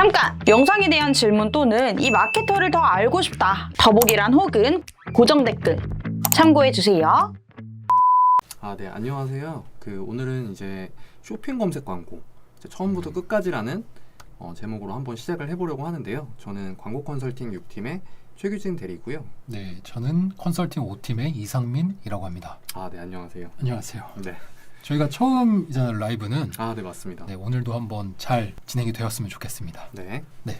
잠깐! 영상에 대한 질문 또는 이 마케터를 더 알고 싶다. 더보기란 혹은 고정 댓글 참고해주세요. 네, 안녕하세요. 오늘은 이제 쇼핑 검색 광고 처음부터 끝까지라는 제목으로 한번 시작을 해보려고 하는데요. 저는 광고 컨설팅 6팀의 최규진 대리고요. 네, 저는 컨설팅 5팀의 이상민이라고 합니다. 네, 안녕하세요. 안녕하세요. 네. 저희가 처음이잖아요, 라이브는. 네, 맞습니다. 네, 오늘도 한번 잘 진행이 되었으면 좋겠습니다. 네. 네.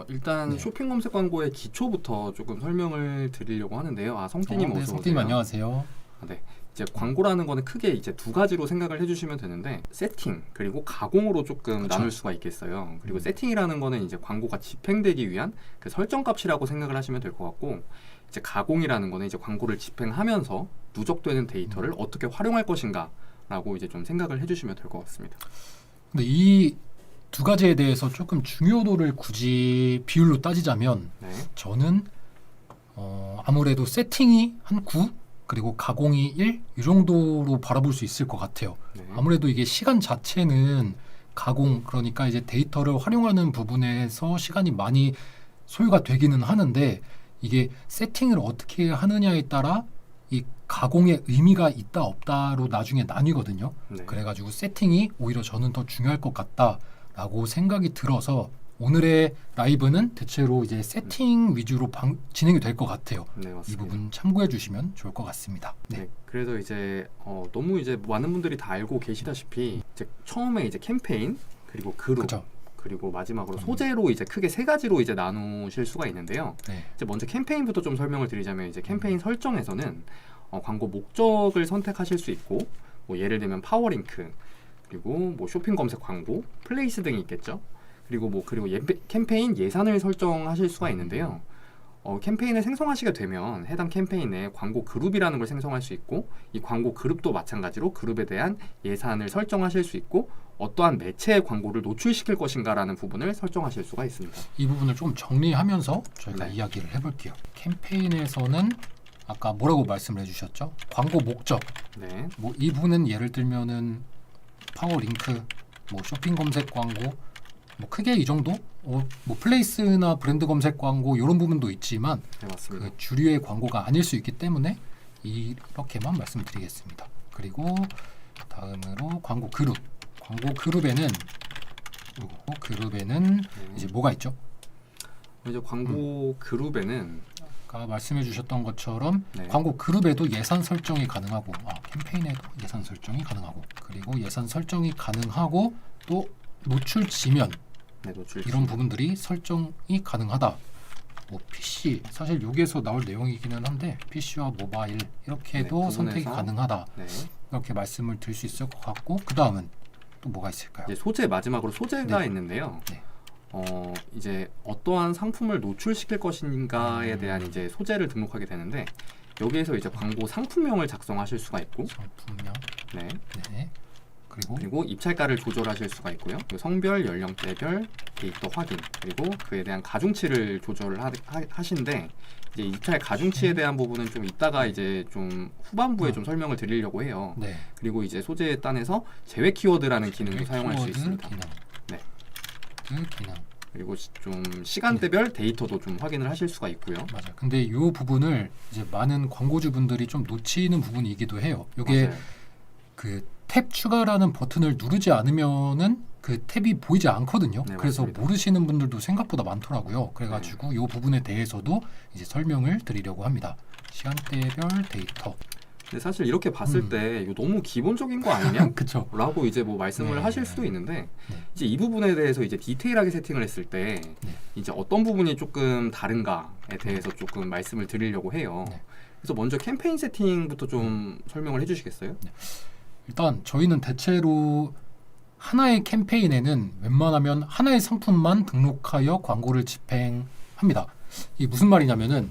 일단 네. 쇼핑 검색 광고의 기초부터 조금 설명을 드리려고 하는데요. 성띠님 어서 오세요. 성띠님 안녕하세요. 네. 이제 광고라는 거는 크게 이제 두 가지로 생각을 해주시면 되는데, 세팅 그리고 가공으로 조금 그쵸. 나눌 수가 있겠어요. 그리고 세팅이라는 거는 이제 광고가 집행되기 위한 그 설정값이라고 생각을 하시면 될 것 같고, 이제 가공이라는 거는 이제 광고를 집행하면서 누적되는 데이터를 어떻게 활용할 것인가라고 이제 좀 생각을 해주시면 될 것 같습니다. 근데 이 두 가지에 대해서 조금 중요도를 굳이 비율로 따지자면 네. 저는 아무래도 세팅이 한 9 그리고 가공이 1 이 정도로 바라볼 수 있을 것 같아요. 네. 아무래도 이게 시간 자체는 가공, 그러니까 이제 데이터를 활용하는 부분에서 시간이 많이 소요가 되기는 하는데, 이게 세팅을 어떻게 하느냐에 따라 이 가공의 의미가 있다 없다로 나중에 나뉘거든요. 네. 그래가지고 세팅이 오히려 저는 더 중요할 것 같다라고 생각이 들어서 오늘의 라이브는 대체로 이제 세팅 위주로 진행이 될 것 같아요. 네, 맞습니다. 이 부분 참고해 주시면 좋을 것 같습니다. 네. 그래서 이제 너무 이제 많은 분들이 다 알고 계시다시피 이제 처음에 이제 캠페인 그리고 그룹 그렇죠. 그리고 마지막으로 소재로 이제 크게 세 가지로 이제 나누실 수가 있는데요. 네. 이제 먼저 캠페인부터 좀 설명을 드리자면, 이제 캠페인 설정에서는 광고 목적을 선택하실 수 있고, 뭐 예를 들면 파워링크, 그리고 뭐 쇼핑 검색 광고, 플레이스 등이 있겠죠. 그리고 캠페인 예산을 설정하실 수가 있는데요. 캠페인을 생성하시게 되면 해당 캠페인에 광고 그룹이라는 걸 생성할 수 있고, 이 광고 그룹도 마찬가지로 그룹에 대한 예산을 설정하실 수 있고, 어떠한 매체의 광고를 노출시킬 것인가라는 부분을 설정하실 수가 있습니다. 이 부분을 좀 정리하면서 저희가 네. 이야기를 해볼게요. 캠페인에서는 아까 뭐라고 말씀을 해주셨죠? 광고 목적. 네. 뭐 이 부분은 예를 들면은 파워링크, 뭐 쇼핑 검색 광고, 뭐 크게 이 정도? 뭐 플레이스나 브랜드 검색 광고 이런 부분도 있지만 네, 맞습니다. 그 주류의 광고가 아닐 수 있기 때문에 이렇게만 말씀드리겠습니다. 그리고 다음으로 광고 그룹. 광고 그룹에는 이제 뭐가 있죠? 이제 광고 그룹에는 아까 말씀해 주셨던 것처럼 네. 광고 그룹에도 예산 설정이 가능하고, 캠페인에도 예산 설정이 가능하고, 그리고 예산 설정이 가능하고 또 노출 지면 네, 노출 이런 부분들이 설정이 가능하다. 뭐 PC, 사실 여기에서 나올 내용이기는 한데 PC와 모바일 이렇게도 네, 선택이 부분에서, 가능하다. 네. 이렇게 말씀을 드릴 수 있을 것 같고, 그 다음은 또 뭐가 있을까요? 이제 소재, 마지막으로 소재가 네. 있는데요. 네. 이제 어떠한 상품을 노출시킬 것인가에 대한 이제 소재를 등록하게 되는데, 여기에서 이제 광고 상품명을 작성하실 수가 있고, 상품명, 네. 네. 그리고 입찰가를 조절하실 수가 있고요. 그리고 성별, 연령대별 데이터 확인, 그리고 그에 대한 가중치를 조절을 하신데, 이제 입찰 가중치에 대한 부분은 좀 이따가 이제 좀 후반부에 좀 설명을 드리려고 해요. 네. 그리고 이제 소재의 단에서 제외 키워드라는 기능도 사용할 수 키워드 있습니다. 기능. 네. 기능. 그리고 좀 시간대별 데이터도 좀 확인을 하실 수가 있고요. 맞아요. 근데 이 부분을 이제 많은 광고주분들이 좀 놓치는 부분이기도 해요. 이게 맞아요. 그 탭 추가라는 버튼을 누르지 않으면은 그 탭이 보이지 않거든요. 네, 그래서 맞습니다. 모르시는 분들도 생각보다 많더라고요. 그래가지고 이 부분에 대해서도 이제 설명을 드리려고 합니다. 시간대별 데이터. 근데 사실 이렇게 봤을 때 이거 너무 기본적인 거 아니냐? 그쵸. 라고 이제 뭐 말씀을 네. 하실 수도 있는데, 네. 이제 이 부분에 대해서 이제 디테일하게 세팅을 했을 때 네. 이제 어떤 부분이 조금 다른가에 대해서 조금 말씀을 드리려고 해요. 네. 그래서 먼저 캠페인 세팅부터 좀 설명을 해주시겠어요? 일단 저희는 대체로 하나의 캠페인에는 웬만하면 하나의 상품만 등록하여 광고를 집행합니다. 이게 무슨 말이냐면은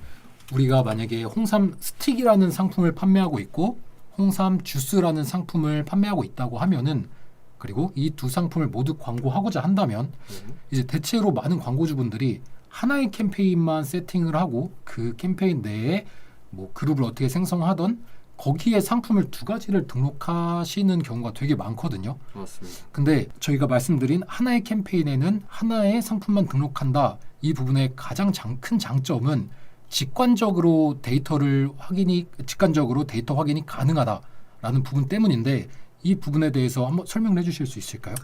우리가 만약에 홍삼 스틱이라는 상품을 판매하고 있고 홍삼 주스라는 상품을 판매하고 있다고 하면은, 그리고 이 두 상품을 모두 광고하고자 한다면 이제 대체로 많은 광고주분들이 하나의 캠페인만 세팅을 하고 그 캠페인 내에 뭐 그룹을 어떻게 생성하던 거기에 상품을 두 가지를 등록하시는 경우가 되게 많거든요. 맞습니다. 근데 저희가 말씀드린 하나의 캠페인에는 하나의 상품만 등록한다. 이 부분의 가장 큰 장점은 직관적으로 데이터 확인이 가능하다라는 부분 때문인데 이 부분에 대해서 한번 설명을 해주실 수 있을까요?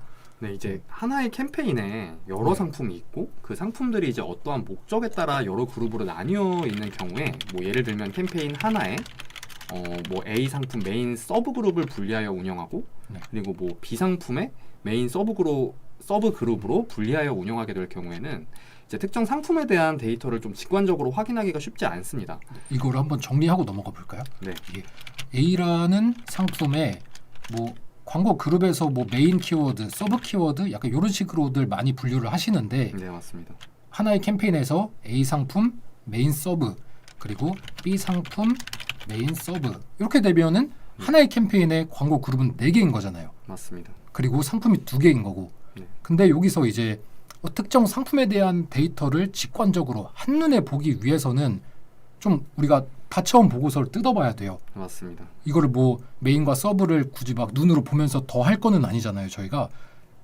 네, 이제 하나의 캠페인에 여러 네. 상품이 있고 그 상품들이 이제 어떠한 목적에 따라 여러 그룹으로 나뉘어 있는 경우에 뭐 예를 들면 캠페인 하나에 뭐 A 상품 메인 서브 그룹을 분리하여 운영하고 네. 그리고 뭐 B 상품의 메인 서브 그룹으로 분리하여 운영하게 될 경우에는 이제 특정 상품에 대한 데이터를 좀 직관적으로 확인하기가 쉽지 않습니다. 이걸 한번 정리하고 넘어가 볼까요? 네, 이게 A라는 상품에 뭐 광고 그룹에서 뭐 메인 키워드, 서브 키워드 약간 이런 식으로들 많이 분류를 하시는데 네 맞습니다. 하나의 캠페인에서 A 상품, 메인 서브 그리고 B 상품, 메인 서브 이렇게 되면은 하나의 캠페인의 광고 그룹은 4개인 거잖아요. 맞습니다. 그리고 상품이 2개인 거고. 네. 근데 여기서 이제 특정 상품에 대한 데이터를 직관적으로 한눈에 보기 위해서는 좀 우리가 다차원 보고서를 뜯어봐야 돼요. 맞습니다. 이거를 뭐 메인과 서브를 굳이 막 눈으로 보면서 더 할 거는 아니잖아요, 저희가.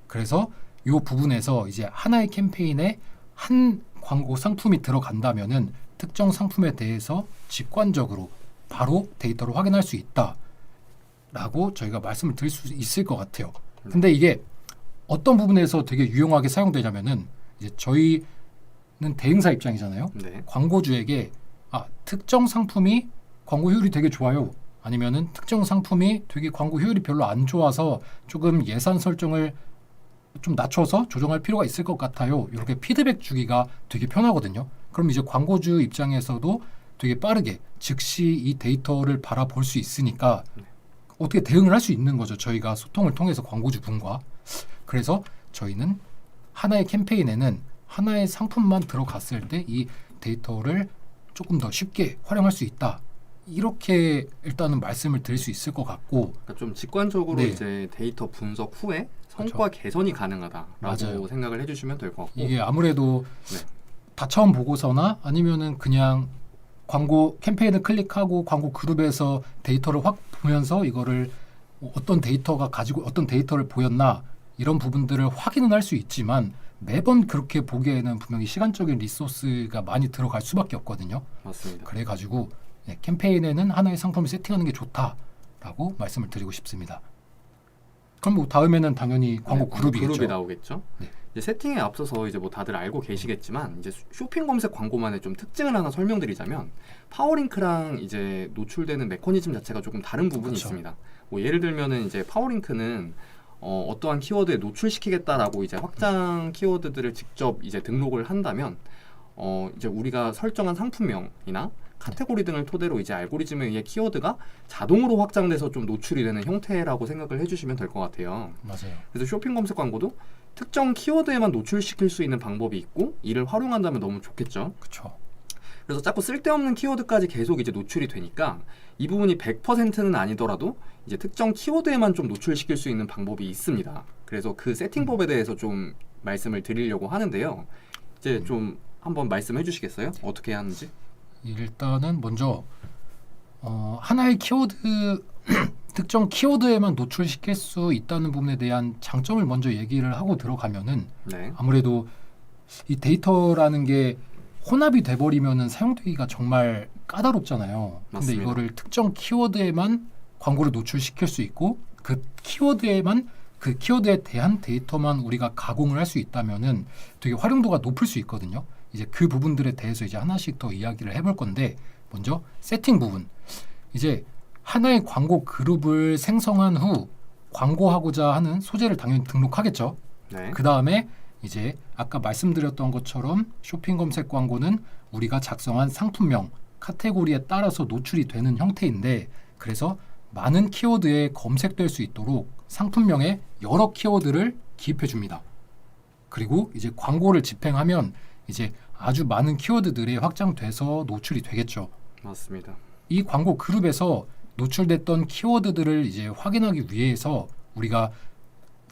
그래서 이 부분에서 이제 하나의 캠페인에 한 광고 상품이 들어간다면은 특정 상품에 대해서 직관적으로 바로 데이터를 확인할 수 있다라고 저희가 말씀을 드릴 수 있을 것 같아요. 근데 이게 어떤 부분에서 되게 유용하게 사용되냐면은 이제 저희는 대행사 입장이잖아요. 네. 광고주에게 특정 상품이 광고 효율이 되게 좋아요. 아니면은 특정 상품이 되게 광고 효율이 별로 안 좋아서 조금 예산 설정을 좀 낮춰서 조정할 필요가 있을 것 같아요. 이렇게 피드백 주기가 되게 편하거든요. 그럼 이제 광고주 입장에서도 되게 빠르게 즉시 이 데이터를 바라볼 수 있으니까 어떻게 대응을 할 수 있는 거죠. 저희가 소통을 통해서 광고주 분과. 그래서 저희는 하나의 캠페인에는 하나의 상품만 들어갔을 때 이 데이터를 조금 더 쉽게 활용할 수 있다. 이렇게 일단은 말씀을 드릴 수 있을 것 같고 그러니까 좀 직관적으로 네. 이제 데이터 분석 후에 성과 개선이 가능하다라고 맞아요. 생각을 해주시면 될 것 같고 이게 아무래도 네. 다차원 보고서나 아니면은 그냥 광고 캠페인을 클릭하고 광고 그룹에서 데이터를 확 보면서 이거를 어떤 데이터가 가지고 어떤 데이터를 보였나 이런 부분들을 확인은 할 수 있지만 매번 그렇게 보기에는 분명히 시간적인 리소스가 많이 들어갈 수밖에 없거든요. 맞습니다. 그래가지고 캠페인에는 하나의 상품을 세팅하는 게 좋다라고 말씀을 드리고 싶습니다. 그럼 뭐 다음에는 당연히 광고 네, 그룹이겠죠. 그룹이 나오겠죠. 네. 이제 세팅에 앞서서 이제 뭐 다들 알고 계시겠지만 이제 쇼핑 검색 광고만의 좀 특징을 하나 설명드리자면 파워링크랑 이제 노출되는 메커니즘 자체가 조금 다른 부분이 그렇죠. 있습니다. 뭐 예를 들면은 이제 파워링크는 어떠한 키워드에 노출시키겠다라고 이제 확장 키워드들을 직접 이제 등록을 한다면 이제 우리가 설정한 상품명이나 카테고리 등을 토대로 이제 알고리즘에 의해 키워드가 자동으로 확장돼서 좀 노출이 되는 형태라고 생각을 해주시면 될 것 같아요. 맞아요. 그래서 쇼핑 검색 광고도 특정 키워드에만 노출시킬 수 있는 방법이 있고 이를 활용한다면 너무 좋겠죠. 그렇죠. 그래서 자꾸 쓸데없는 키워드까지 계속 이제 노출이 되니까 이 부분이 100%는 아니더라도 이제 특정 키워드에만 좀 노출시킬 수 있는 방법이 있습니다. 그래서 그 세팅법에 대해서 좀 말씀을 드리려고 하는데요. 이제 좀 한번 말씀해 주시겠어요? 어떻게 하는지? 일단은 먼저 하나의 키워드 특정 키워드에만 노출시킬 수 있다는 부분에 대한 장점을 먼저 얘기를 하고 들어가면은 네. 아무래도 이 데이터라는 게 혼합이 돼버리면은 사용되기가 정말 까다롭잖아요. 근데 맞습니다. 이거를 특정 키워드에만 광고를 노출시킬 수 있고 그 키워드에 대한 데이터만 우리가 가공을 할 수 있다면은 되게 활용도가 높을 수 있거든요. 이제 그 부분들에 대해서 이제 하나씩 더 이야기를 해볼 건데 먼저 세팅 부분. 이제 하나의 광고 그룹을 생성한 후 광고하고자 하는 소재를 당연히 등록하겠죠. 네. 그 다음에 이제 아까 말씀드렸던 것처럼 쇼핑 검색 광고는 우리가 작성한 상품명, 카테고리에 따라서 노출이 되는 형태인데 그래서 많은 키워드에 검색될 수 있도록 상품명에 여러 키워드를 기입해 줍니다. 그리고 이제 광고를 집행하면 이제 아주 많은 키워드들이 확장돼서 노출이 되겠죠. 맞습니다. 이 광고 그룹에서 노출됐던 키워드들을 이제 확인하기 위해서 우리가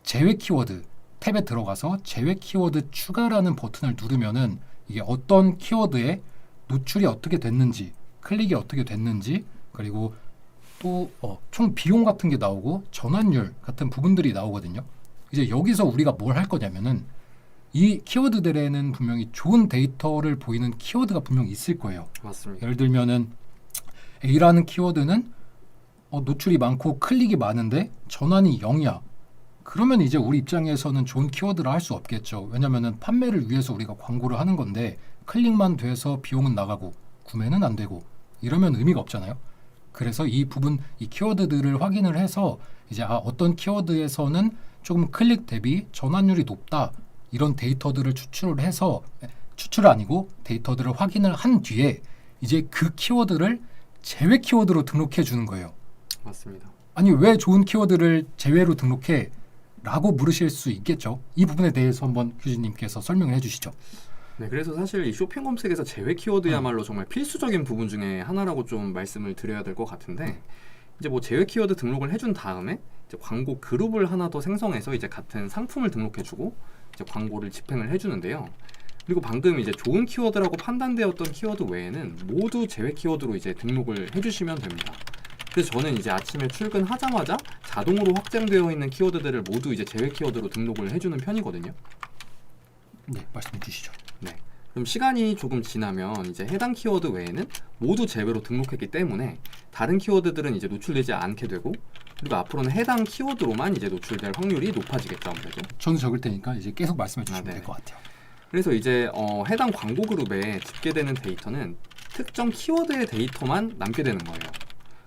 제외 키워드 탭에 들어가서 제외 키워드 추가라는 버튼을 누르면은 이게 어떤 키워드에 노출이 어떻게 됐는지 클릭이 어떻게 됐는지 그리고 또 총 비용 같은 게 나오고 전환율 같은 부분들이 나오거든요. 이제 여기서 우리가 뭘 할 거냐면은 이 키워드들에는 분명히 좋은 데이터를 보이는 키워드가 분명히 있을 거예요. 맞습니다. 예를 들면은 A라는 키워드는 노출이 많고 클릭이 많은데 전환이 0이야. 그러면 이제 우리 입장에서는 좋은 키워드를 할 수 없겠죠. 왜냐면은 판매를 위해서 우리가 광고를 하는 건데 클릭만 돼서 비용은 나가고 구매는 안 되고 이러면 의미가 없잖아요. 그래서 이 부분, 이 키워드들을 확인을 해서 이제 어떤 키워드에서는 조금 클릭 대비 전환율이 높다. 이런 데이터들을 추출을 해서 추출 아니고 데이터들을 확인을 한 뒤에 이제 그 키워드를 제외 키워드로 등록해 주는 거예요. 맞습니다. 아니 왜 좋은 키워드를 제외로 등록해? 라고 물으실 수 있겠죠. 이 부분에 대해서 한번 교수님께서 설명을 해주시죠. 네, 그래서 사실 이 쇼핑 검색에서 제외 키워드야말로 정말 필수적인 부분 중에 하나라고 좀 말씀을 드려야 될 것 같은데 이제 뭐 제외 키워드 등록을 해준 다음에 이제 광고 그룹을 하나 더 생성해서 이제 같은 상품을 등록해주고 이제 광고를 집행을 해주는데요. 그리고 방금 이제 좋은 키워드라고 판단되었던 키워드 외에는 모두 제외 키워드로 이제 등록을 해주시면 됩니다. 그래서 저는 이제 아침에 출근하자마자 자동으로 확장되어 있는 키워드들을 모두 이제 제외 키워드로 등록을 해주는 편이거든요. 네, 말씀해 주시죠. 네. 그럼 시간이 조금 지나면 이제 해당 키워드 외에는 모두 제외로 등록했기 때문에 다른 키워드들은 이제 노출되지 않게 되고 그리고 앞으로는 해당 키워드로만 이제 노출될 확률이 높아지겠죠, 아무래도. 저는 적을 테니까 이제 계속 말씀해 주시면 네. 될 것 같아요. 그래서 이제 해당 광고 그룹에 집계되는 데이터는 특정 키워드의 데이터만 남게 되는 거예요.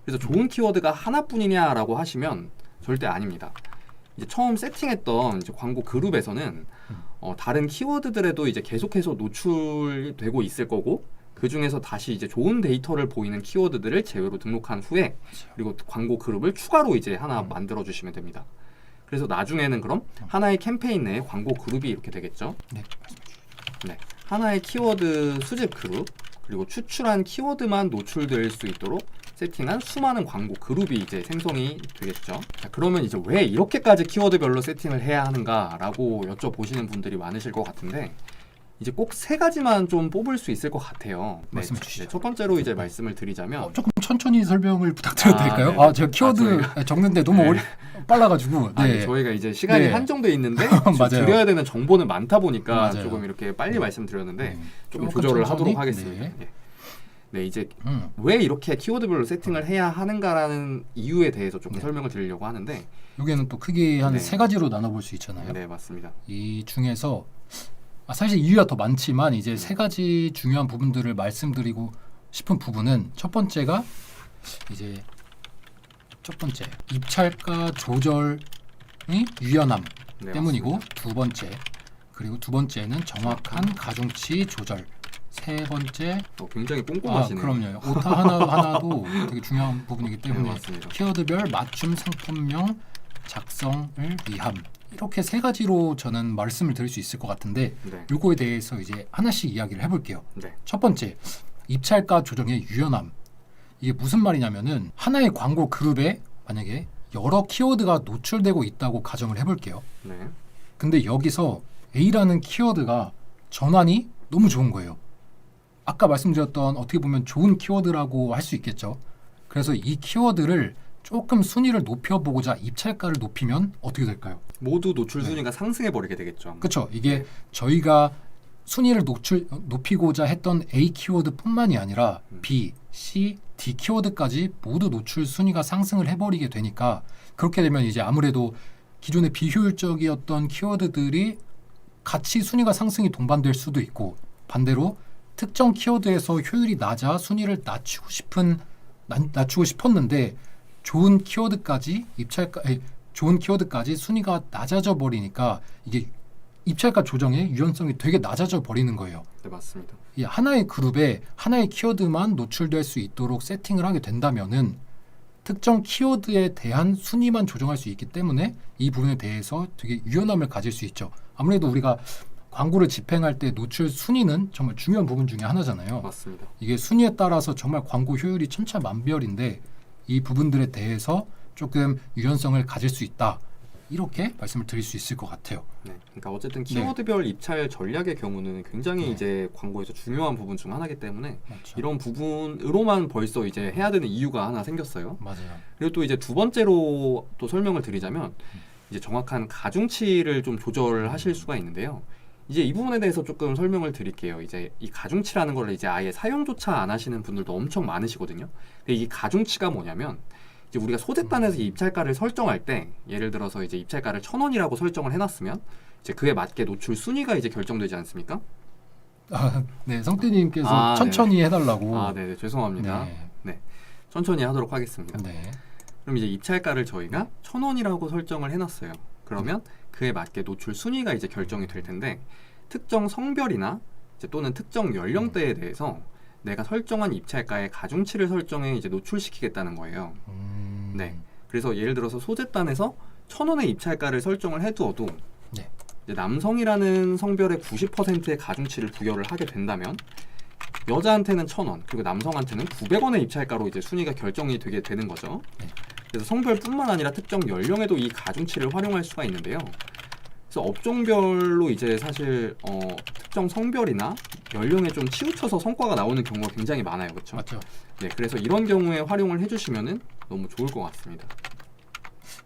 그래서 좋은 키워드가 하나뿐이냐라고 하시면 절대 아닙니다. 이제 처음 세팅했던 이제 광고 그룹에서는 다른 키워드들에도 이제 계속해서 노출되고 있을 거고 그 중에서 다시 이제 좋은 데이터를 보이는 키워드들을 제외로 등록한 후에 그리고 광고 그룹을 추가로 이제 하나 만들어 주시면 됩니다. 그래서 나중에는 그럼 하나의 캠페인 내에 광고 그룹이 이렇게 되겠죠. 네, 네, 하나의 키워드 수집 그룹 그리고 추출한 키워드만 노출될 수 있도록 세팅한 수많은 광고 그룹이 이제 생성이 되겠죠. 자, 그러면 이제 왜 이렇게까지 키워드별로 세팅을 해야 하는가라고 여쭤보시는 분들이 많으실 것 같은데 이제 꼭 세 가지만 좀 뽑을 수 있을 것 같아요. 말씀해 주시죠. 첫 번째로 이제 말씀을 드리자면 조금 천천히 설명을 부탁드려도 될까요? 네네. 제가 키워드 적는데 너무 네. 빨라가지고. 아니, 저희가 이제 시간이 네. 한정돼 있는데 맞아요. 드려야 되는 정보는 많다 보니까 맞아요. 조금 이렇게 빨리 말씀드렸는데 조금 조금 조절을 천천히? 하도록 하겠습니다. 네. 네. 네, 이제 왜 이렇게 키워드별로 세팅을 해야 하는가라는 이유에 대해서 조금 네. 설명을 드리려고 하는데 여기에는 또 크게 한 네. 세 가지로 나눠볼 수 있잖아요. 네, 맞습니다. 이 중에서 사실 이유가 더 많지만 이제 세 가지 중요한 부분들을 말씀드리고 싶은 부분은 첫 번째가 이제 첫 번째 입찰가 조절의 유연함 네, 때문이고 맞습니다. 두 번째 그리고 두 번째는 정확한 가중치 조절 세 번째 굉장히 꼼꼼하시네요. 그럼요. 오타 하나도 되게 중요한 부분이기 네, 때문에 맞습니다. 키워드별 맞춤 상품명 작성을 위함 이렇게 세 가지로 저는 말씀을 드릴 수 있을 것 같은데 네. 요거에 대해서 이제 하나씩 이야기를 해볼게요. 네. 첫 번째 입찰가 조정의 유연함. 이게 무슨 말이냐면은 하나의 광고 그룹에 만약에 여러 키워드가 노출되고 있다고 가정을 해볼게요. 네. 근데 여기서 A라는 키워드가 전환이 너무 좋은 거예요. 아까 말씀드렸던 어떻게 보면 좋은 키워드라고 할 수 있겠죠. 그래서 이 키워드를 조금 순위를 높여보고자 입찰가를 높이면 어떻게 될까요? 모두 노출 순위가 상승해 버리게 되겠죠. 그렇죠. 이게 저희가 순위를 높이고자 했던 A 키워드뿐만이 아니라 B, C, D 키워드까지 모두 노출 순위가 상승을 해버리게 되니까 그렇게 되면 이제 아무래도 기존의 비효율적이었던 키워드들이 같이 순위가 상승이 동반될 수도 있고 반대로 특정 키워드에서 효율이 낮아 순위를 낮추고 싶었는데 좋은 키워드까지 순위가 낮아져 버리니까 이게 입찰가 조정의 유연성이 되게 낮아져 버리는 거예요. 네, 맞습니다. 이 하나의 그룹에 하나의 키워드만 노출될 수 있도록 세팅을 하게 된다면은 특정 키워드에 대한 순위만 조정할 수 있기 때문에 이 부분에 대해서 되게 유연함을 가질 수 있죠. 아무래도 우리가 광고를 집행할 때 노출 순위는 정말 중요한 부분 중에 하나잖아요. 맞습니다. 이게 순위에 따라서 정말 광고 효율이 천차만별인데 이 부분들에 대해서 조금 유연성을 가질 수 있다. 이렇게 말씀을 드릴 수 있을 것 같아요. 네, 그러니까 어쨌든 키워드별 입찰 전략의 경우는 굉장히 네. 이제 광고에서 중요한 부분 중 하나이기 때문에 맞죠. 이런 부분으로만 벌써 이제 해야 되는 이유가 하나 생겼어요. 맞아요. 그리고 또 이제 두 번째로 또 설명을 드리자면 이제 정확한 가중치를 좀 조절하실 수가 있는데요. 이제 이 부분에 대해서 조금 설명을 드릴게요. 이제 이 가중치라는 걸 이제 아예 사용조차 안 하시는 분들도 엄청 많으시거든요. 근데 이 가중치가 뭐냐면 이제 우리가 소재단에서 이 입찰가를 설정할 때 예를 들어서 이제 입찰가를 1,000원이라고 설정을 해놨으면 이제 그에 맞게 노출 순위가 이제 결정되지 않습니까? 네, 성태님께서 천천히 해달라고. 아, 네, 죄송합니다. 네. 천천히 하도록 하겠습니다. 네. 그럼 이제 입찰가를 저희가 1,000원이라고 설정을 해놨어요. 그러면 그에 맞게 노출 순위가 이제 결정이 될 텐데 특정 성별이나 이제 또는 특정 연령대에 대해서 내가 설정한 입찰가의 가중치를 설정해 이제 노출시키겠다는 거예요. 네. 그래서 예를 들어서 소재단에서 1,000원의 입찰가를 설정을 해두어도 네. 이제 남성이라는 성별의 90%의 가중치를 부여를 하게 된다면 여자한테는 1,000원 그리고 남성한테는 900원의 입찰가로 이제 순위가 결정이 되게 되는 거죠. 네. 그래서 성별뿐만 아니라 특정 연령에도 이 가중치를 활용할 수가 있는데요. 그래서 업종별로 이제 사실 특정 성별이나 연령에 좀 치우쳐서 성과가 나오는 경우가 굉장히 많아요, 그렇죠? 맞죠. 네, 그래서 이런 경우에 활용을 해주시면은 너무 좋을 것 같습니다.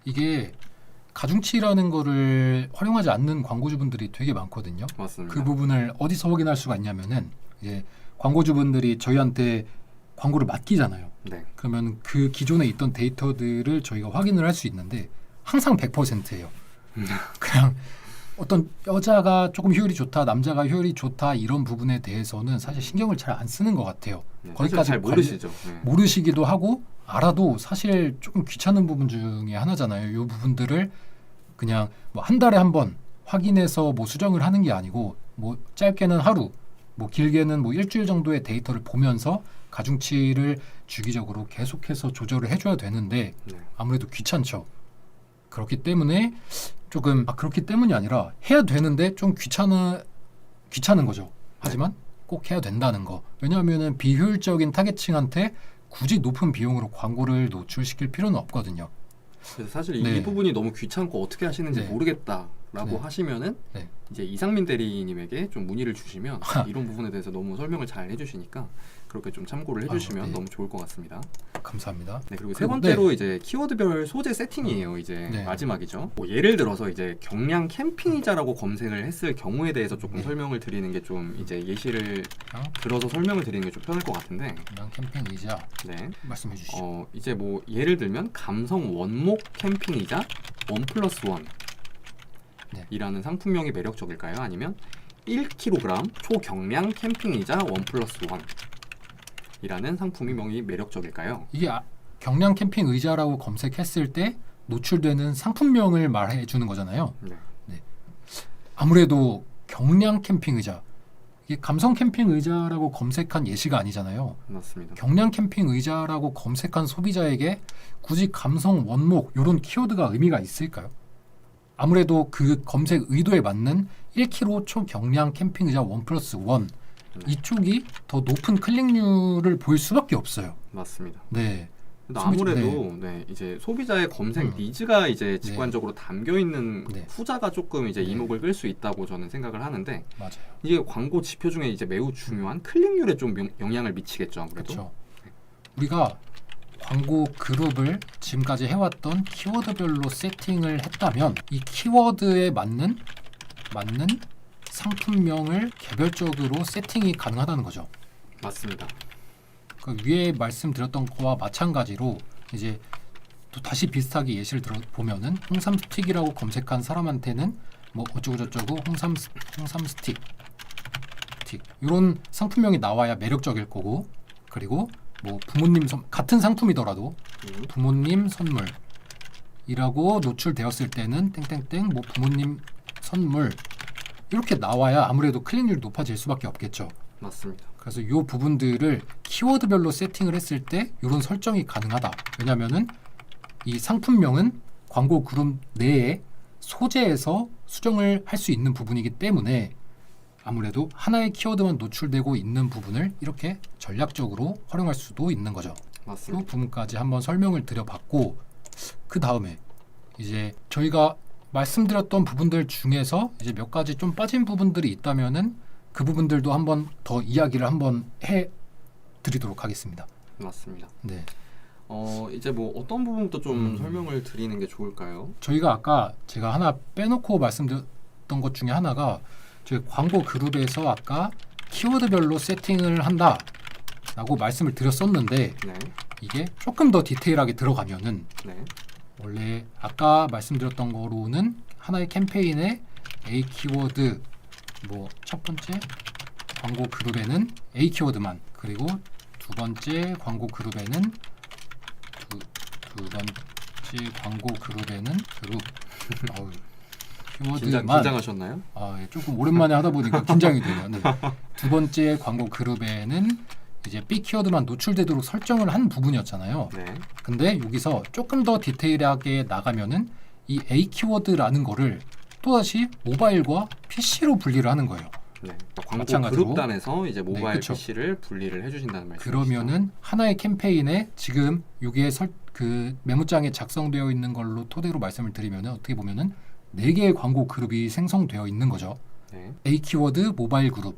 이게 가중치라는 거를 활용하지 않는 광고주분들이 되게 많거든요. 맞습니다. 그 부분을 어디서 확인할 수가 있냐면은 이제 광고주분들이 저희한테 광고를 맡기잖아요. 네, 그러면 그 기존에 있던 데이터들을 저희가 확인을 할 수 있는데 항상 100%예요. 그냥 어떤 여자가 조금 효율이 좋다, 남자가 효율이 좋다 이런 부분에 대해서는 사실 신경을 잘 안 쓰는 것 같아요. 네, 거기까지 잘 모르시죠. 네. 모르시기도 하고 알아도 사실 조금 귀찮은 부분 중에 하나잖아요. 이 부분들을 그냥 뭐 한 달에 한 번 확인해서 뭐 수정을 하는 게 아니고 뭐 짧게는 하루, 뭐 길게는 뭐 일주일 정도의 데이터를 보면서 가중치를 주기적으로 계속해서 조절을 해줘야 되는데 네. 아무래도 귀찮죠. 그렇기 때문에 조금 그렇기 때문이 아니라 해야 되는데 좀 귀찮은 거죠. 하지만 꼭 해야 된다는 거. 왜냐하면은 비효율적인 타겟층한테 굳이 높은 비용으로 광고를 노출시킬 필요는 없거든요. 그래서 사실 네. 이 부분이 너무 귀찮고 어떻게 하시는지 네. 모르겠다라고 네. 하시면은 네. 이제 이상민 대리님에게 좀 문의를 주시면 이런 부분에 대해서 너무 설명을 잘 해주시니까 그렇게 좀 참고를 해주시면 네. 너무 좋을 것 같습니다. 감사합니다. 네, 그리고 세 그리고 번째로 이제 키워드별 소재 세팅이에요. 이제 네. 마지막이죠. 뭐 예를 들어서 이제 경량 캠핑이자라고 검색을 했을 경우에 대해서 조금 네. 설명을 드리는 게 좀 이제 예시를 그냥 들어서 설명을 드리는 게 좀 편할 것 같은데, 캠핑 의자 네. 말씀해 주시죠. 이제 뭐 예를 들면 감성 원목 캠핑이자 1+1 네. 이라는 상품명이 매력적일까요? 아니면 1kg 초경량 캠핑이자 1+1 이라는 상품명이 매력적일까요? 이게 경량 캠핑 의자라고 검색했을 때 노출되는 상품명을 말해 주는 거잖아요. 네. 아무래도 경량 캠핑 의자 이게 감성 캠핑 의자라고 검색한 예시가 아니잖아요. 맞습니다. 경량 캠핑 의자라고 검색한 소비자에게 굳이 감성 원목 이런 키워드가 의미가 있을까요? 아무래도 그 검색 의도에 맞는 1kg 초경량 캠핑 의자 1+1 이쪽이 더 높은 클릭률을 보일 수밖에 없어요. 맞습니다. 네. 근데 소비자- 아무래도 네, 이제 소비자의 검색 니즈가 이제 직관적으로 담겨 있는 네. 후자가 조금 이제 네. 이목을 끌 수 있다고 저는 생각을 하는데 맞아요. 이게 광고 지표 중에 이제 매우 중요한 클릭률에 좀 영향을 미치겠죠, 아무래도. 그렇죠. 우리가 광고 그룹을 지금까지 해왔던 키워드별로 세팅을 했다면 이 키워드에 맞는 상품명을 개별적으로 세팅이 가능하다는 거죠. 맞습니다. 그 위에 말씀드렸던 거와 마찬가지로 이제 또 다시 비슷하게 예시를 들어 보면은 홍삼 스틱이라고 검색한 사람한테는 뭐 어쩌고 저쩌고 홍삼 스틱 이런 상품명이 나와야 매력적일 거고 그리고 뭐 부모님 같은 상품이더라도 부모님 선물이라고 노출되었을 때는 땡땡땡 뭐 부모님 선물 이렇게 나와야 아무래도 클릭률이 높아질 수밖에 없겠죠. 맞습니다. 그래서 이 부분들을 키워드별로 세팅을 했을 때 이런 설정이 가능하다. 왜냐하면은 이 상품명은 광고 그룹 내에 소재에서 수정을 할 수 있는 부분이기 때문에 아무래도 하나의 키워드만 노출되고 있는 부분을 이렇게 전략적으로 활용할 수도 있는 거죠. 이 맞습니다. 부분까지 한번 설명을 드려봤고 그 다음에 이제 저희가 말씀드렸던 부분들 중에서 이제 몇 가지 좀 빠진 부분들이 있다면은 그 부분들도 한번 더 이야기를 한번 해 드리도록 하겠습니다. 맞습니다. 네. 이제 뭐 어떤 부분부터 좀 설명을 드리는 게 좋을까요? 저희가 아까 제가 하나 빼놓고 말씀드렸던 것 중에 하나가 저희 광고 그룹에서 아까 키워드별로 세팅을 한다라고 말씀을 드렸었는데 네. 이게 조금 더 디테일하게 들어가면은 네. 원래 아까 말씀드렸던 거로는 하나의 캠페인에 A 키워드 뭐 첫 번째 광고 그룹에는 A 키워드만 그리고 두 번째 광고 그룹에는 두 번째 광고 그룹에는 그룹 키워드만 긴장하셨나요? 예, 조금 오랜만에 하다 보니까 긴장이 되네요. 네. 두 번째 광고 그룹에는 이제 B 키워드만 노출되도록 설정을 한 부분이었잖아요. 네. 근데 여기서 조금 더 디테일하게 나가면은 이 A 키워드라는 거를 또다시 모바일과 PC로 분리를 하는 거예요. 네. 그러니까 광고 마찬가지로. 그룹단에서 이제 모바일 그쵸. PC를 분리를 해주신다는 말씀이시죠? 그러면은 하나의 캠페인에 지금 여기에 그 메모장에 작성되어 있는 걸로 토대로 말씀을 드리면은 어떻게 보면은 4개의 광고 그룹이 생성되어 있는 거죠. 네. A 키워드 모바일 그룹,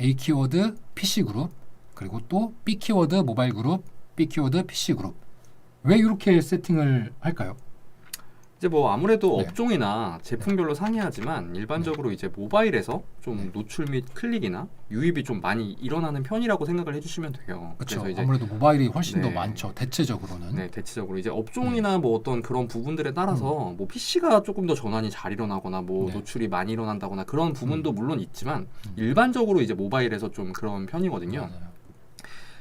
A 키워드 PC 그룹, 그리고 또 B 키워드 모바일 그룹, B 키워드 PC 그룹. 왜 이렇게 세팅을 할까요? 이제 뭐 아무래도 네. 업종이나 제품별로 상이하지만 일반적으로 이제 모바일에서 좀 네. 노출 및 클릭이나 유입이 좀 많이 일어나는 편이라고 생각을 해주시면 돼요. 그렇죠. 그래서 이제 아무래도 모바일이 훨씬 더 네. 많죠. 대체적으로는. 네, 대체적으로 이제 업종이나 뭐 어떤 그런 부분들에 따라서 뭐 PC가 조금 더 전환이 잘 일어나거나 뭐 네. 노출이 많이 일어난다거나 그런 부분도 물론 있지만 일반적으로 이제 모바일에서 좀 그런 편이거든요. 맞아요.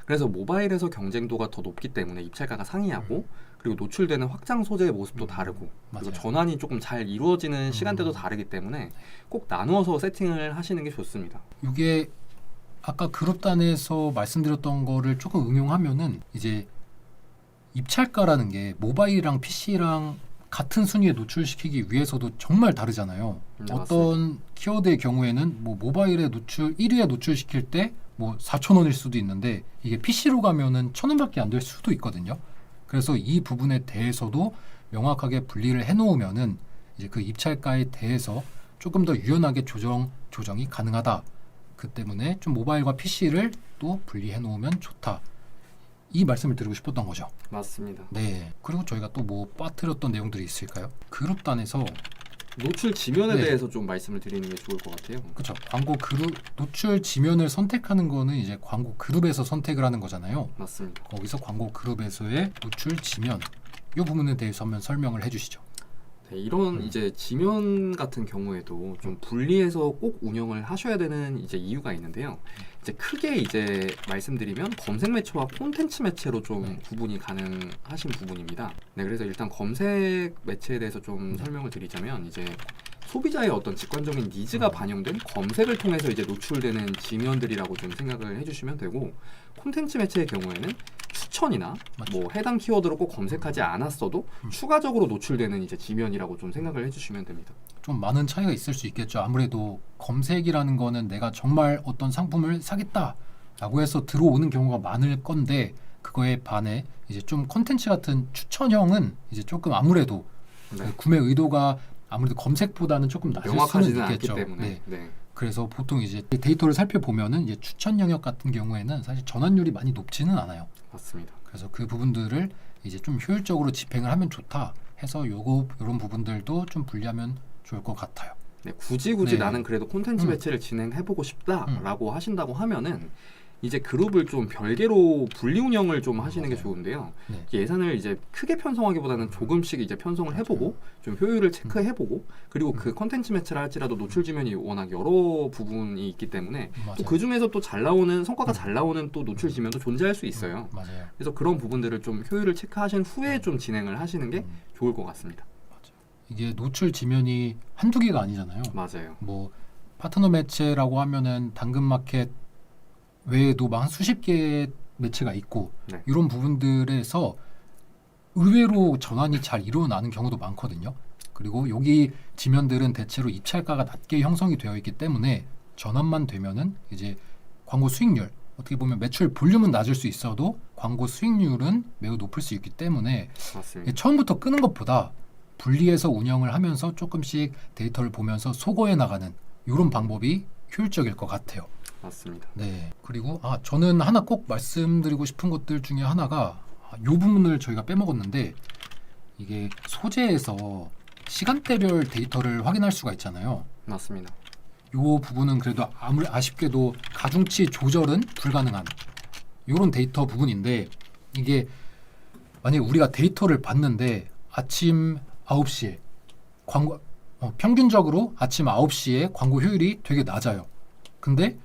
그래서 모바일에서 경쟁도가 더 높기 때문에 입찰가가 상이하고 그리고 노출되는 확장 소재의 모습도 다르고 그리고 맞아요. 전환이 조금 잘 이루어지는 시간대도 다르기 때문에 꼭 나누어서 세팅을 하시는 게 좋습니다. 이게 아까 그룹단에서 말씀드렸던 거를 조금 응용하면은 이제 입찰가라는 게 모바일이랑 PC랑 같은 순위에 노출시키기 위해서도 정말 다르잖아요. 어떤 키워드의 경우에는 뭐 모바일에 노출 1위에 노출시킬 때 뭐 4,000원일 수도 있는데 이게 PC로 가면은 1,000원밖에 안 될 수도 있거든요. 그래서 이 부분에 대해서도 명확하게 분리를 해놓으면은 이제 그 입찰가에 대해서 조금 더 유연하게 조정이 가능하다. 그 때문에 좀 모바일과 PC를 또 분리해 놓으면 좋다. 이 말씀을 드리고 싶었던 거죠. 맞습니다. 네. 그리고 저희가 또 뭐 빠뜨렸던 내용들이 있을까요? 그룹단에서 노출 지면에 네. 대해서 좀 말씀을 드리는 게 좋을 것 같아요. 그렇죠. 광고 그룹 노출 지면을 선택하는 거는 이제 광고 그룹에서 선택을 하는 거잖아요. 맞습니다. 거기서 광고 그룹에서의 노출 지면 이 부분에 대해서 한번 설명을 해주시죠. 네, 이런 이제 지면 같은 경우에도 좀 분리해서 꼭 운영을 하셔야 되는 이제 이유가 있는데요. 이제 크게 이제 말씀드리면 검색 매체와 콘텐츠 매체로 좀 구분이 가능하신 부분입니다. 네, 그래서 일단 검색 매체에 대해서 좀 설명을 드리자면 이제 소비자의 어떤 직관적인 니즈가 반영된 검색을 통해서 이제 노출되는 지면들이라고 좀 생각을 해주시면 되고 콘텐츠 매체의 경우에는 추천이나 맞죠. 뭐 해당 키워드로 꼭 검색하지 않았어도 추가적으로 노출되는 이제 지면이라고 좀 생각을 해주시면 됩니다. 좀 많은 차이가 있을 수 있겠죠. 아무래도 검색이라는 거는 내가 정말 어떤 상품을 사겠다라고 해서 들어오는 경우가 많을 건데 그거에 반해 이제 좀 콘텐츠 같은 추천형은 이제 조금 아무래도 네. 그 구매 의도가 아무래도 검색보다는 조금 낮을 수는 명확하지는 않기 있겠죠. 때문에 네. 네. 그래서 보통 이제 데이터를 살펴보면은 이제 추천 영역 같은 경우에는 사실 전환율이 많이 높지는 않아요. 맞습니다. 그래서 그 부분들을 이제 좀 효율적으로 집행을 하면 좋다 해서 이런 부분들도 좀 분리하면 좋을 것 같아요. 네, 굳이 네. 나는 그래도 콘텐츠 매체를 진행해보고 싶다라고 하신다고 하면은 이제 그룹을 좀 별개로 분리 운영을 좀 하시는 게 맞아요. 좋은데요. 네. 예산을 이제 크게 편성하기보다는 조금씩 이제 편성을 해보고 좀 효율을 체크해보고 그리고 그 콘텐츠 매체를 할지라도 노출 지면이 워낙 여러 부분이 있기 때문에 맞아요. 또 그 중에서 또 잘 나오는 성과가 잘 나오는 또 노출 지면도 존재할 수 있어요. 맞아요. 그래서 그런 부분들을 좀 효율을 체크하신 후에 좀 진행을 하시는 게 좋을 것 같습니다. 이게 노출 지면이 한두 개가 아니잖아요. 맞아요. 뭐 파트너 매체라고 하면은 당근마켓 외에도 막 수십 개의 매체가 있고 네. 이런 부분들에서 의외로 전환이 잘 일어나는 경우도 많거든요. 그리고 여기 지면들은 대체로 입찰가가 낮게 형성이 되어 있기 때문에 전환만 되면은 이제 광고 수익률 어떻게 보면 매출 볼륨은 낮을 수 있어도 광고 수익률은 매우 높을 수 있기 때문에 맞습니다. 처음부터 끄는 것보다 분리해서 운영을 하면서 조금씩 데이터를 보면서 소거해 나가는 이런 방법이 효율적일 것 같아요. 맞습니다. 네. 그리고 저는 하나 꼭 말씀드리고 싶은 것들 중에 하나가 이 부분을 저희가 빼먹었는데 이게 소재에서 시간대별 데이터를 확인할 수가 있잖아요. 맞습니다. 이 부분은 그래도 아무리 아쉽게도 가중치 조절은 불가능한 이런 데이터 부분인데 이게 만약에 우리가 데이터를 봤는데 아침 9시에 광고 평균적으로 아침 9시에 광고 효율이 되게 낮아요. 근데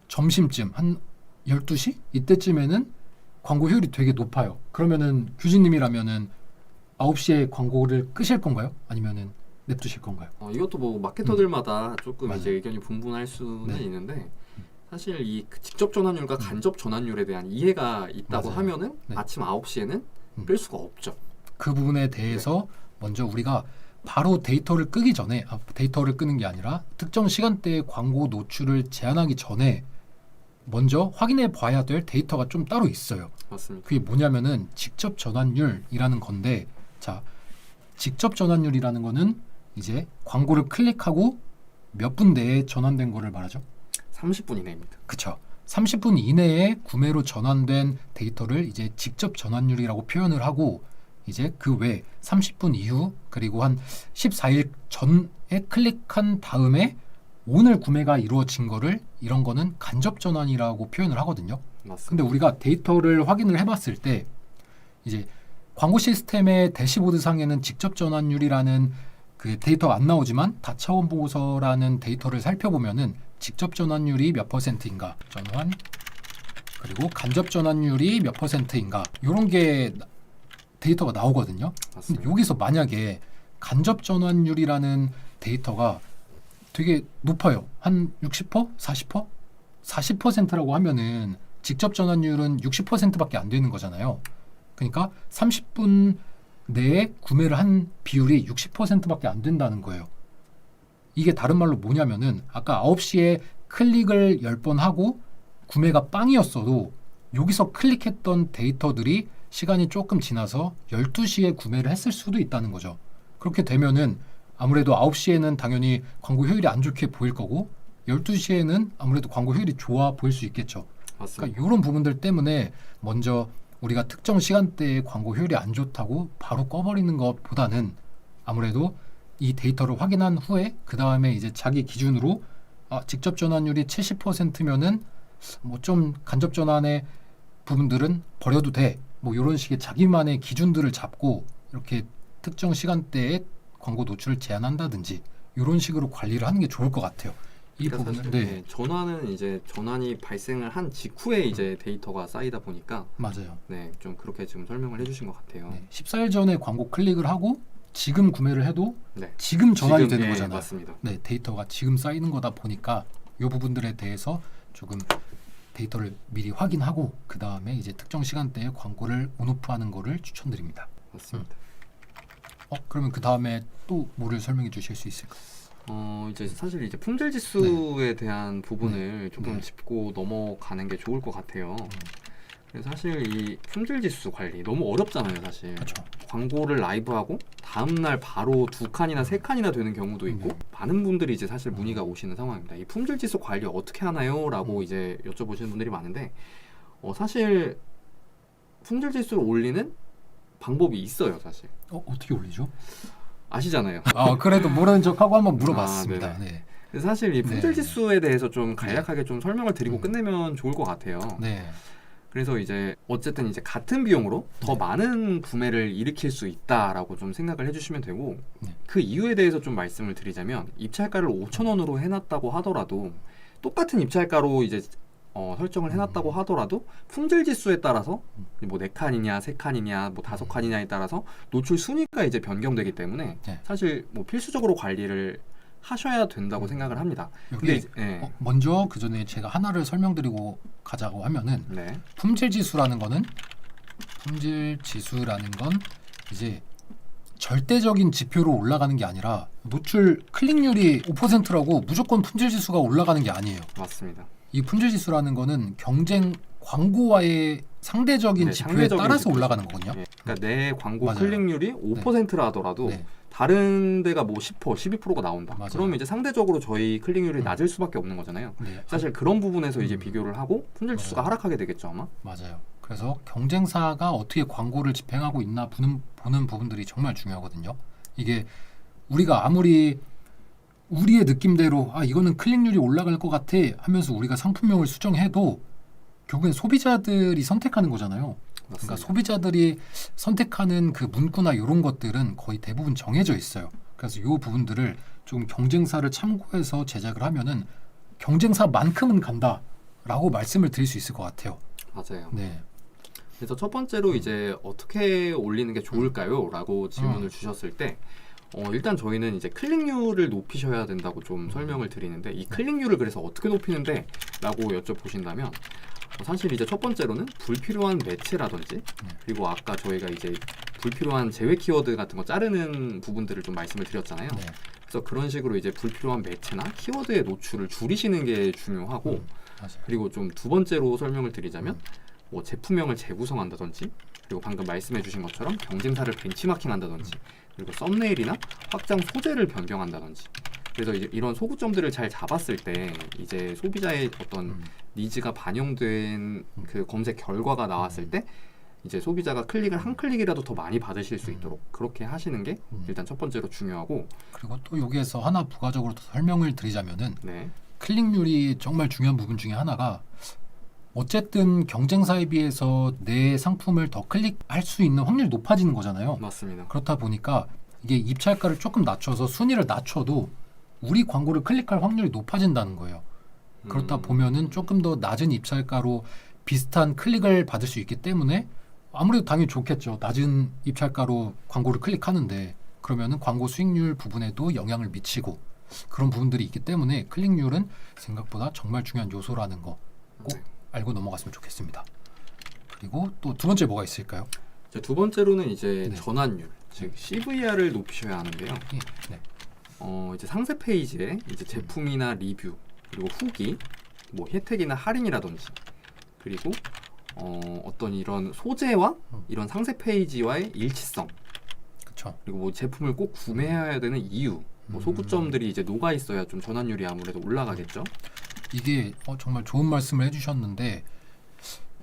점심쯤 한 12시 이때쯤에는 광고 효율이 되게 높아요. 그러면은 규진님이라면은 9시에 광고를 끄실 건가요? 아니면은 냅두실 건가요? 이것도 뭐 마케터들마다 조금 맞아요. 이제 의견이 분분할 수는 네. 있는데 사실 이 직접 전환율과 간접 전환율에 대한 이해가 있다고 맞아요. 하면은 네. 아침 9시에는 끌 수가 없죠. 그 부분에 대해서 먼저 우리가 바로 데이터를 끄기 전에 데이터를 끄는 게 아니라 특정 시간대에 광고 노출을 제한하기 전에 먼저 확인해 봐야 될 데이터가 좀 따로 있어요. 맞습니다. 그게 뭐냐면은 직접 전환율이라는 건데 자, 직접 전환율이라는 거는 이제 광고를 클릭하고 몇 분 내에 전환된 거를 말하죠. 30분 이내입니다. 그쵸. 30분 이내에 구매로 전환된 데이터를 이제 직접 전환율이라고 표현을 하고 이제 그 외 30분 이후 그리고 한 14일 전에 클릭한 다음에 오늘 구매가 이루어진 거를 이런 거는 간접 전환이라고 표현을 하거든요. 맞습니다. 근데 우리가 데이터를 확인을 해봤을 때 이제 광고 시스템의 대시보드 상에는 직접 전환율이라는 그 데이터가 안 나오지만 다차원 보고서라는 데이터를 살펴보면은 직접 전환율이 몇 %인가 전환 그리고 간접 전환율이 몇 %인가 이런 게 데이터가 나오거든요. 근데 맞습니다. 여기서 만약에 간접 전환율이라는 데이터가 되게 높아요. 한 60%? 40%? 40%라고 하면은 직접 전환율은 60%밖에 안 되는 거잖아요. 그러니까 30분 내에 구매를 한 비율이 60%밖에 안 된다는 거예요. 이게 다른 말로 뭐냐면은 아까 9시에 클릭을 10번 하고 구매가 빵이었어도 여기서 클릭했던 데이터들이 시간이 조금 지나서 12시에 구매를 했을 수도 있다는 거죠. 그렇게 되면은 아무래도 9시에는 당연히 광고 효율이 안 좋게 보일 거고 12시에는 아무래도 광고 효율이 좋아 보일 수 있겠죠. 맞습니다. 그러니까 이런 부분들 때문에 먼저 우리가 특정 시간대에 광고 효율이 안 좋다고 바로 꺼버리는 것보다는 아무래도 이 데이터를 확인한 후에 그 다음에 이제 자기 기준으로 직접 전환율이 70%면은 뭐 좀 간접 전환의 부분들은 버려도 돼. 뭐 이런 식의 자기만의 기준들을 잡고 이렇게 특정 시간대에 광고 노출을 제한한다든지 이런 식으로 관리를 하는 게 좋을 것 같아요. 이 그러니까 부분은 사실 전환은 이제 전환이 발생을 한 직후에 이제 데이터가 쌓이다 보니까 맞아요. 네, 좀 그렇게 지금 설명을 해주신 것 같아요. 네, 14일 전에 광고 클릭을 하고 지금 구매를 해도 네. 지금 전환이 지금, 되는 예, 거잖아요. 맞습니다. 네, 데이터가 지금 쌓이는 거다 보니까 이 부분들에 대해서 조금 데이터를 미리 확인하고 그 다음에 이제 특정 시간대에 광고를 온오프하는 거를 추천드립니다. 맞습니다. 그러면 그 다음에 또 뭐를 설명해 주실 수 있을까요? 이제 사실 이제 품질 지수에 대한 부분을 조금 네. 짚고 넘어가는 게 좋을 것 같아요. 그래서 사실 이 품질 지수 관리 너무 어렵잖아요, 사실. 그렇죠. 광고를 라이브하고 다음 날 바로 2칸이나 3칸이나 되는 경우도 있고 많은 분들이 이제 사실 문의가 오시는 상황입니다. 이 품질 지수 관리 어떻게 하나요?라고 이제 여쭤보시는 분들이 많은데 사실 품질 지수를 올리는 방법이 있어요, 사실. 어떻게 올리죠? 아시잖아요. 그래도 모르는 척하고 한번 물어봤습니다. 네네. 네. 그래서 사실 이 품질 네. 지수에 대해서 좀 간략하게 좀 설명을 드리고 끝내면 좋을 것 같아요. 네. 그래서 이제 어쨌든 이제 같은 비용으로 더 네. 많은 구매를 일으킬 수 있다라고 좀 생각을 해주시면 되고 네. 그 이유에 대해서 좀 말씀을 드리자면 입찰가를 5,000원으로 해놨다고 하더라도 똑같은 입찰가로 이제 설정을 해놨다고 하더라도 품질 지수에 따라서 뭐 4칸이냐 3칸이냐 뭐 5칸이냐에 따라서 노출 순위가 이제 변경되기 때문에 네. 사실 뭐 필수적으로 관리를 하셔야 된다고 생각을 합니다. 여기 이제, 네. 먼저 그 전에 제가 하나를 설명드리고 가자고 하면은 네. 품질 지수라는 건 이제 절대적인 지표로 올라가는 게 아니라 노출 클릭률이 5%라고 무조건 품질 지수가 올라가는 게 아니에요. 맞습니다. 이 품질 지수라는 거는 경쟁 광고와의 상대적인 네, 지표에 상대적인 따라서 지표죠. 올라가는 거거든요. 예. 그러니까 내 광고 맞아요. 클릭률이 5%라 하더라도 네. 다른 데가 뭐 10%, 12%가 나온다. 맞아요. 그러면 이제 상대적으로 저희 클릭률이 낮을 수밖에 없는 거잖아요. 네. 사실 그런 부분에서 이제 비교를 하고 품질 지수가 맞아요. 하락하게 되겠죠 아마. 맞아요. 그래서 경쟁사가 어떻게 광고를 집행하고 있나 보는 부분들이 정말 중요하거든요. 이게 우리가 아무리 우리의 느낌대로 이거는 클릭률이 올라갈 것 같아 하면서 우리가 상품명을 수정해도 결국엔 소비자들이 선택하는 거잖아요. 그러니까 맞습니다. 소비자들이 선택하는 그 문구나 이런 것들은 거의 대부분 정해져 있어요. 그래서 이 부분들을 좀 경쟁사를 참고해서 제작을 하면은 경쟁사만큼은 간다라고 말씀을 드릴 수 있을 것 같아요. 맞아요. 네. 그래서 첫 번째로 이제 어떻게 올리는 게 좋을까요? 라고 질문을 주셨을 때 일단 저희는 이제 클릭률을 높이셔야 된다고 좀 설명을 드리는데 이 클릭률을 그래서 어떻게 높이는데? 라고 여쭤보신다면 사실 이제 첫 번째로는 불필요한 매체라든지 그리고 아까 저희가 이제 불필요한 제외 키워드 같은 거 자르는 부분들을 좀 말씀을 드렸잖아요. 네. 그래서 그런 식으로 이제 불필요한 매체나 키워드의 노출을 줄이시는 게 중요하고 맞아요. 그리고 좀 두 번째로 설명을 드리자면 뭐 제품명을 재구성한다든지 그리고 방금 말씀해 주신 것처럼 경쟁사를 벤치마킹한다든지 그리고 썸네일이나 확장 소재를 변경한다든지 그래서 이제 이런 소구점들을 잘 잡았을 때 이제 소비자의 어떤 니즈가 반영된 그 검색 결과가 나왔을 때 이제 소비자가 클릭을 한 클릭이라도 더 많이 받으실 수 있도록 그렇게 하시는 게 일단 첫 번째로 중요하고 그리고 또 여기에서 하나 부가적으로 더 설명을 드리자면은 네. 클릭률이 정말 중요한 부분 중에 하나가 어쨌든 경쟁사에 비해서 내 상품을 더 클릭할 수 있는 확률이 높아지는 거잖아요. 맞습니다. 그렇다 보니까 이게 입찰가를 조금 낮춰서 순위를 낮춰도 우리 광고를 클릭할 확률이 높아진다는 거예요. 그렇다 보면은 조금 더 낮은 입찰가로 비슷한 클릭을 받을 수 있기 때문에 아무래도 당연히 좋겠죠. 낮은 입찰가로 광고를 클릭하는데 그러면은 광고 수익률 부분에도 영향을 미치고 그런 부분들이 있기 때문에 클릭률은 생각보다 정말 중요한 요소라는 거 꼭 네. 알고 넘어갔으면 좋겠습니다. 그리고 또 두 번째 뭐가 있을까요? 이제 두 번째로는 이제 네. 전환율, 즉 CVR을 높이셔야 하는데요. 네. 이제 상세 페이지에 이제 제품이나 리뷰 그리고 후기, 뭐 혜택이나 할인이라든지 그리고 어떤 이런 소재와 이런 상세 페이지와의 일치성 그렇죠. 그리고 뭐 제품을 꼭 구매해야 되는 이유, 뭐 소구점들이 이제 녹아 있어야 좀 전환율이 아무래도 올라가겠죠. 이게 정말 좋은 말씀을 해주셨는데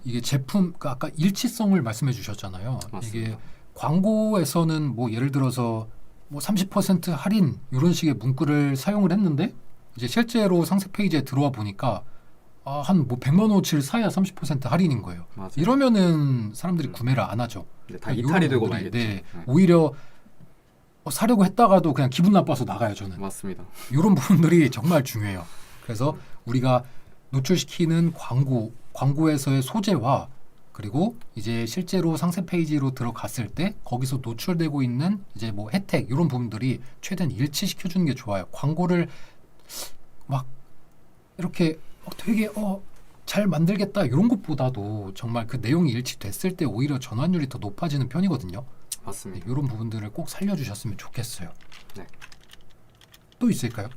이게 제품 그러니까 아까 일치성을 말씀해 주셨잖아요. 맞습니다. 이게 광고에서는 뭐 예를 들어서 뭐 30% 할인 이런 식의 문구를 사용을 했는데 이제 실제로 상세 페이지에 들어와 보니까 한 뭐 100만 원어치를 사야 30% 할인인 거예요. 맞아요. 이러면은 사람들이 구매를 안 하죠. 네, 다 그러니까 이탈이 이런 되고 부분들이, 말겠죠. 네, 네. 오히려 사려고 했다가도 그냥 기분 나빠서 나가요. 저는. 맞습니다. 이런 부분들이 정말 중요해요. 그래서 우리가 노출시키는 광고에서의 소재와 그리고 이제 실제로 상세 페이지로 들어갔을 때 거기서 노출되고 있는 이제 뭐 혜택 이런 부분들이 최대한 일치시켜 주는 게 좋아요. 광고를 막 이렇게 되게 잘 만들겠다 이런 것보다도 정말 그 내용이 일치됐을 때 오히려 전환율이 더 높아지는 편이거든요. 맞습니다. 이런 부분들을 꼭 살려주셨으면 좋겠어요. 네. 또 있을까요?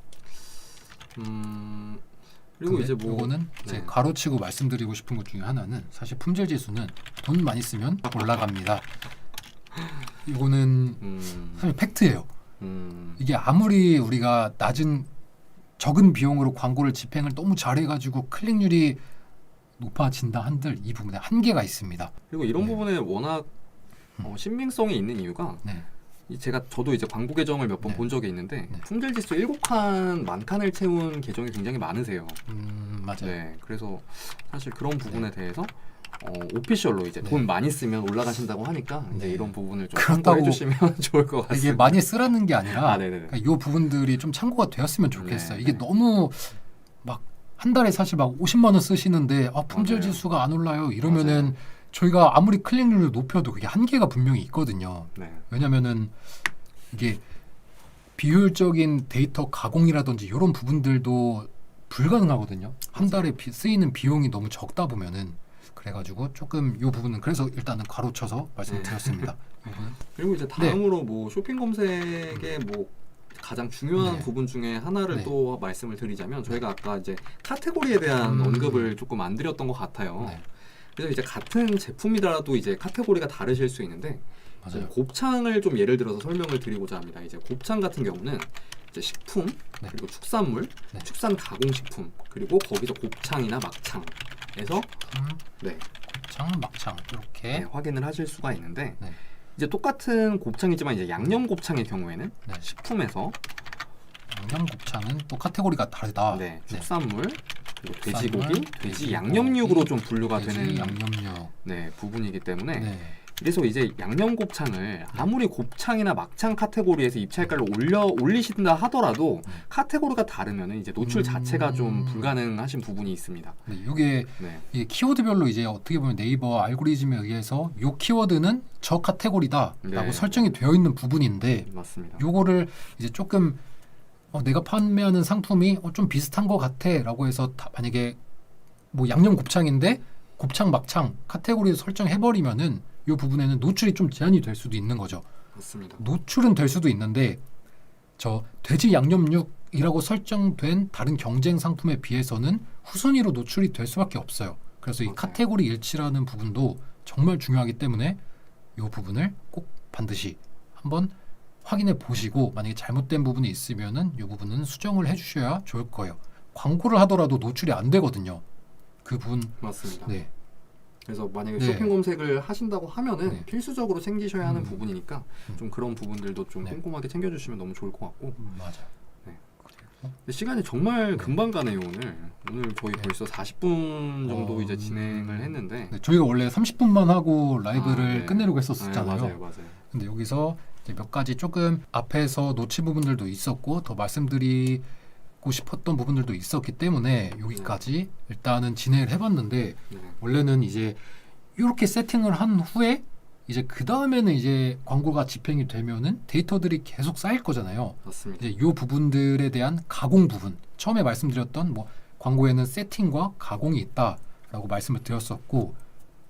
그리고 근데 이제 뭐 이거는 이제 네. 가로치고 말씀드리고 싶은 것 중에 하나는 사실 품질 지수는 돈 많이 쓰면 올라갑니다. 이거는 사실 팩트예요. 이게 아무리 우리가 적은 비용으로 광고를 집행을 너무 잘해가지고 클릭률이 높아진다 한들 이 부분에 한계가 있습니다. 그리고 이런 네. 부분에 워낙 신빙성이 있는 이유가 네, 저도 이제 광고 계정을 몇 번 네. 본 적이 있는데 네. 품질 지수 7칸 만칸을 채운 계정이 굉장히 많으세요. 맞아요. 네, 그래서 사실 그런 부분에 대해서 오피셜로 이제 네. 돈 많이 쓰면 올라가신다고 하니까 이제 네. 이런 부분을 좀 그렇다고 참고해 주시면 좋을 것 같습니다. 이게 많이 쓰라는 게 아니라 네네네. 그러니까 이 부분들이 좀 참고가 되었으면 좋겠어요. 네, 이게 네. 너무 막 한 달에 사실 막 50만 원 쓰시는데 품질 맞아요. 지수가 안 올라요. 이러면은 맞아요. 저희가 아무리 클릭률을 높여도 그게 한계가 분명히 있거든요. 네, 왜냐면은 이게 비효율적인 데이터 가공이라든지 이런 부분들도 불가능하거든요. 한 달에 쓰이는 비용이 너무 적다 보면은 그래가지고 조금 이 부분은 그래서 일단은 가로쳐서 말씀드렸습니다. 이 부분은. 그리고 이제 다음으로 뭐 쇼핑 검색의 뭐 가장 중요한 네. 부분 중에 하나를 네. 또 말씀을 드리자면 저희가 아까 이제 카테고리에 대한 언급을 조금 안 드렸던 것 같아요. 네. 그래서 이제 같은 제품이라도 이제 카테고리가 다르실 수 있는데 맞아요. 곱창을 좀 예를 들어서 설명을 드리고자 합니다. 이제 곱창 같은 경우는 이제 식품 네. 그리고 축산물, 네. 축산 가공식품 그리고 거기서 곱창이나 막창에서 네, 곱창, 막창 이렇게 네, 확인을 하실 수가 있는데 네. 이제 똑같은 곱창이지만 이제 양념 곱창의 경우에는 네. 식품에서 양념 곱창은 또 카테고리가 다르다. 네, 축산물 그리고 돼지고기, 축산물, 돼지 돼지고기, 양념육으로 좀 분류가 돼지 되는 양념육. 네, 부분이기 때문에 네. 그래서 이제 양념 곱창을 아무리 곱창이나 막창 카테고리에서 입찰가를 올리신다 하더라도 카테고리가 다르면은 이제 노출 자체가 좀 불가능하신 부분이 있습니다. 네, 이게 네, 이 키워드별로 이제 어떻게 보면 네이버 알고리즘에 의해서 요 키워드는 저 카테고리다라고 네. 설정이 되어 있는 부분인데 맞습니다. 요거를 이제 조금 내가 판매하는 상품이 좀 비슷한 것 같아라고 해서 만약에 뭐 양념 곱창인데 곱창 막창 카테고리를 설정해버리면은 이 부분에는 노출이 좀 제한이 될 수도 있는 거죠. 맞습니다. 노출은 될 수도 있는데 저 돼지 양념육이라고 설정된 다른 경쟁 상품에 비해서는 후순위로 노출이 될 수밖에 없어요. 그래서 이 맞아요. 카테고리 일치라는 부분도 정말 중요하기 때문에 이 부분을 꼭 반드시 한번 확인해 보시고 만약에 잘못된 부분이 있으면은 이 부분은 수정을 해주셔야 좋을 거예요. 광고를 하더라도 노출이 안 되거든요. 그 부분 맞습니다. 네. 그래서 만약에 네. 쇼핑 검색을 하신다고 하면은 네. 필수적으로 챙기셔야 하는 부분이니까 좀 그런 부분들도 좀 네. 꼼꼼하게 챙겨주시면 너무 좋을 것 같고 맞아. 근데 시간이 정말 금방 가네요 오늘 저희 네. 벌써 40분 정도 이제 음. 진행을 했는데 네, 저희가 원래 30분만 하고 라이브를 네. 끝내려고 네, 했었잖아요. 맞아요. 근데 여기서 이제 몇 가지 조금 앞에서 놓친 부분들도 있었고 더 말씀드리고 싶었던 부분들도 있었기 때문에 여기까지 일단은 진행을 해봤는데 네. 원래는 이제 이렇게 세팅을 한 후에 이제 그 다음에는 이제 광고가 집행이 되면은 데이터들이 계속 쌓일 거잖아요. 맞습니다. 이제 이 부분들에 대한 가공 부분 처음에 말씀드렸던 뭐 광고에는 세팅과 가공이 있다라고 말씀을 드렸었고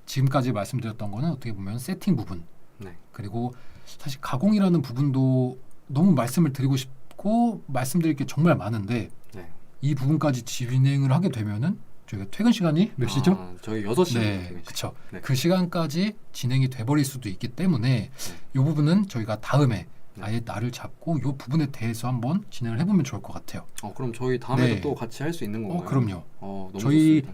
지금까지 말씀드렸던 거는 어떻게 보면 세팅 부분 네. 그리고 사실 가공이라는 부분도 너무 말씀을 드리고 싶고 말씀드릴 게 정말 많은데 네. 이 부분까지 진행을 하게 되면은 저희가 퇴근 시간이 몇 시죠? 저희 6시. 네, 그렇죠. 네. 그 시간까지 진행이 돼버릴 수도 있기 때문에 이 부분은 저희가 다음에 네. 아예 날을 잡고 이 부분에 대해서 한번 진행을 해보면 좋을 것 같아요. 그럼 저희 다음에도 네. 또 같이 할 수 있는 건가요? 그럼요. 너무 저희- 좋습니다.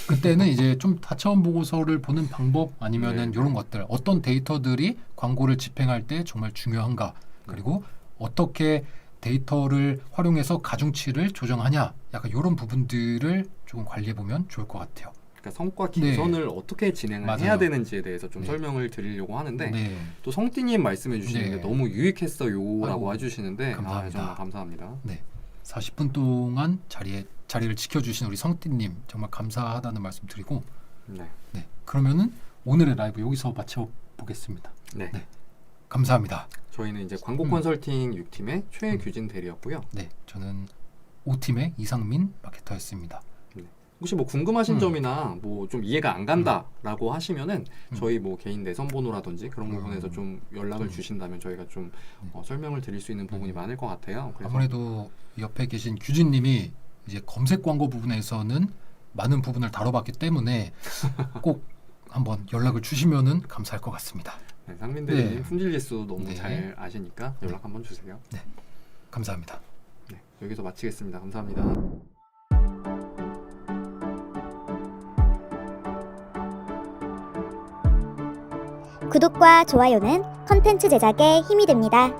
그때는 이제 좀 다차원 보고서를 보는 방법 아니면은 네. 이런 것들 어떤 데이터들이 광고를 집행할 때 정말 중요한가 그리고 어떻게 데이터를 활용해서 가중치를 조정하냐 약간 이런 부분들을 조금 관리해 보면 좋을 것 같아요. 그러니까 성과 개선을 어떻게 진행을 맞아요. 해야 되는지에 대해서 좀 네. 설명을 드리려고 하는데 네, 또 성띠님 말씀해 주시는 네. 게 너무 유익했어요라고 아이고, 해주시는데 감사합니다. 정말 감사합니다. 40분 동안 자리를 지켜주신 우리 성띠님 정말 감사하다는 말씀 드리고 네. 그러면은 오늘의 라이브 여기서 마쳐 보겠습니다. 네. 네. 감사합니다. 저희는 이제 광고 컨설팅 6팀의 최규진 대리였고요. 네, 저는 5팀의 이상민 마케터였습니다. 혹시 뭐 궁금하신 점이나 뭐 좀 이해가 안 간다라고 하시면은 음. 저희 뭐 개인 내선 번호라든지 그런 부분에서 좀 연락을 음. 주신다면 저희가 좀 설명을 드릴 수 있는 부분이 많을 것 같아요. 그래서 아무래도 옆에 계신 규진님이 이제 검색 광고 부분에서는 많은 부분을 다뤄봤기 때문에 꼭 한번 연락을 주시면은 감사할 것 같습니다. 네, 상민 대리님 네. 품질지수 너무 네. 잘 아시니까 연락 한번 주세요. 감사합니다. 네, 여기서 마치겠습니다. 감사합니다. 구독과 좋아요는 컨텐츠 제작에 힘이 됩니다.